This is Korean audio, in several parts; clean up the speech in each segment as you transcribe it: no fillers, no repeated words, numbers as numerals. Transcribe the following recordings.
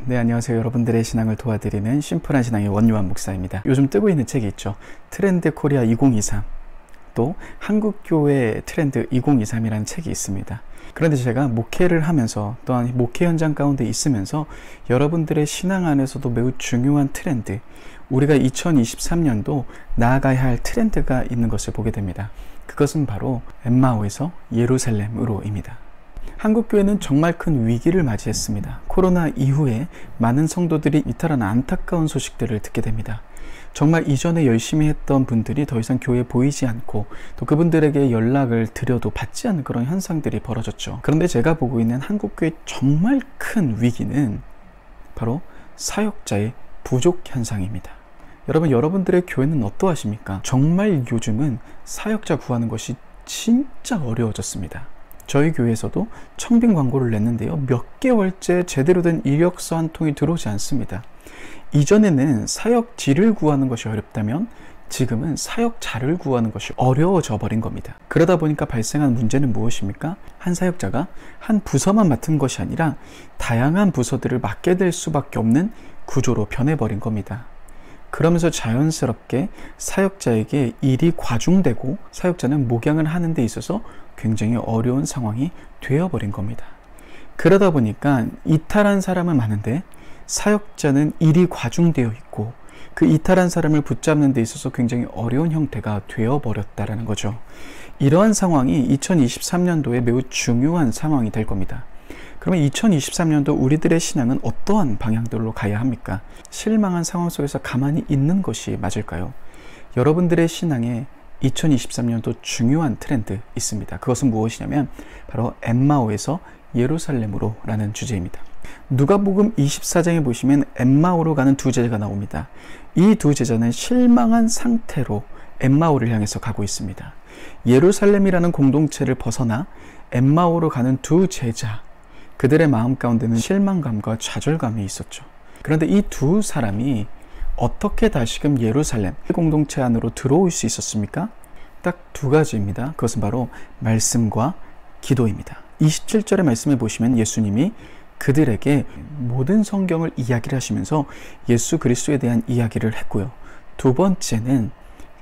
네, 안녕하세요. 여러분들의 신앙을 도와드리는 심플한 신앙의 원요한 목사입니다. 요즘 뜨고 있는 책이 있죠. 트렌드 코리아 2023, 또 한국교회 트렌드 2023이라는 책이 있습니다. 그런데 제가 목회를 하면서 또한 목회 현장 가운데 있으면서 여러분들의 신앙 안에서도 매우 중요한 트렌드, 우리가 2023년도 나아가야 할 트렌드가 있는 것을 보게 됩니다. 그것은 바로 엠마오에서 예루살렘으로입니다. 한국교회는 정말 큰 위기를 맞이했습니다. 코로나 이후에 많은 성도들이 이탈한 안타까운 소식들을 듣게 됩니다. 정말 이전에 열심히 했던 분들이 더 이상 교회에 보이지 않고 또 그분들에게 연락을 드려도 받지 않는 그런 현상들이 벌어졌죠. 그런데 제가 보고 있는 한국교회의 정말 큰 위기는 바로 사역자의 부족 현상입니다. 여러분들의 교회는 어떠하십니까? 정말 요즘은 사역자 구하는 것이 진짜 어려워졌습니다. 저희 교회에서도 청빙 광고를 냈는데요. 몇 개월째 제대로 된 이력서 한 통이 들어오지 않습니다. 이전에는 사역지를 구하는 것이 어렵다면 지금은 사역자를 구하는 것이 어려워져 버린 겁니다. 그러다 보니까 발생한 문제는 무엇입니까? 한 사역자가 한 부서만 맡은 것이 아니라 다양한 부서들을 맡게 될 수밖에 없는 구조로 변해버린 겁니다. 그러면서 자연스럽게 사역자에게 일이 과중되고 사역자는 목양을 하는 데 있어서 굉장히 어려운 상황이 되어버린 겁니다. 그러다 보니까 이탈한 사람은 많은데 사역자는 일이 과중되어 있고 그 이탈한 사람을 붙잡는 데 있어서 굉장히 어려운 형태가 되어버렸다는 거죠. 이러한 상황이 2023년도에 매우 중요한 상황이 될 겁니다. 그러면 2023년도 우리들의 신앙은 어떠한 방향들로 가야 합니까? 실망한 상황 속에서 가만히 있는 것이 맞을까요? 여러분들의 신앙에 2023년도 중요한 트렌드 있습니다. 그것은 무엇이냐면 바로 엠마오에서 예루살렘으로 라는 주제입니다. 누가복음 24장에 보시면 엠마오로 가는 두 제자가 나옵니다. 이 두 제자는 실망한 상태로 엠마오를 향해서 가고 있습니다. 예루살렘이라는 공동체를 벗어나 엠마오로 가는 두 제자, 그들의 마음 가운데는 실망감과 좌절감이 있었죠. 그런데 이 두 사람이 어떻게 다시금 예루살렘 공동체 안으로 들어올 수 있었습니까? 딱 두 가지입니다. 그것은 바로 말씀과 기도입니다. 27절의 말씀을 보시면 예수님이 그들에게 모든 성경을 이야기를 하시면서 예수 그리스도에 대한 이야기를 했고요. 두 번째는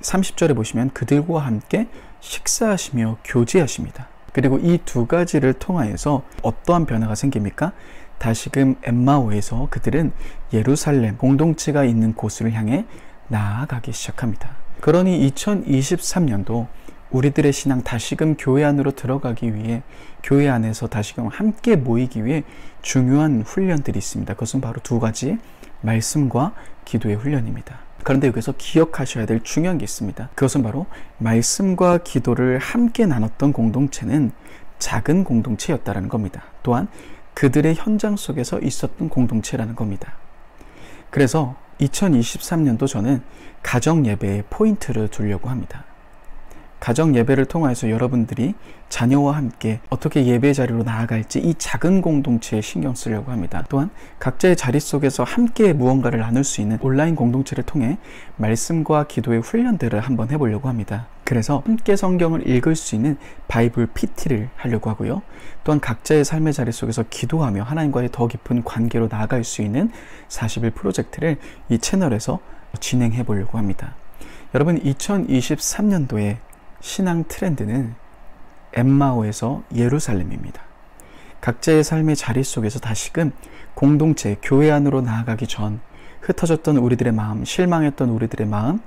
30절에 보시면 그들과 함께 식사하시며 교제하십니다. 그리고 이 두 가지를 통하여서 어떠한 변화가 생깁니까? 다시금 엠마오에서 그들은 예루살렘 공동체가 있는 곳을 향해 나아가기 시작합니다. 그러니 2023년도 우리들의 신앙 다시금 교회 안으로 들어가기 위해 교회 안에서 다시금 함께 모이기 위해 중요한 훈련들이 있습니다. 그것은 바로 두 가지 말씀과 기도의 훈련입니다. 그런데 여기서 기억하셔야 될 중요한 게 있습니다. 그것은 바로 말씀과 기도를 함께 나눴던 공동체는 작은 공동체였다는 겁니다. 또한 그들의 현장 속에서 있었던 공동체라는 겁니다. 그래서 2023년도 저는 가정 예배에 포인트를 두려고 합니다. 가정 예배를 통해서 여러분들이 자녀와 함께 어떻게 예배 자리로 나아갈지 이 작은 공동체에 신경 쓰려고 합니다. 또한 각자의 자리 속에서 함께 무언가를 나눌 수 있는 온라인 공동체를 통해 말씀과 기도의 훈련들을 한번 해보려고 합니다. 그래서 함께 성경을 읽을 수 있는 바이블 PT를 하려고 하고요. 또한 각자의 삶의 자리 속에서 기도하며 하나님과의 더 깊은 관계로 나아갈 수 있는 40일 프로젝트를 이 채널에서 진행해 보려고 합니다. 여러분, 2023년도에 신앙 트렌드는 엠마오에서 예루살렘입니다. 각자의 삶의 자리 속에서 다시금 공동체, 교회 안으로 나아가기 전 흩어졌던 우리들의 마음, 실망했던 우리들의 마음,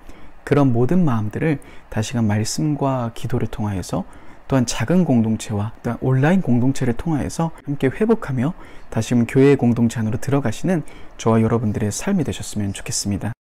그런 모든 마음들을 다시금 말씀과 기도를 통하여서 또한 작은 공동체와 또한 온라인 공동체를 통하여서 함께 회복하며 다시금 교회의 공동체 안으로 들어가시는 저와 여러분들의 삶이 되셨으면 좋겠습니다.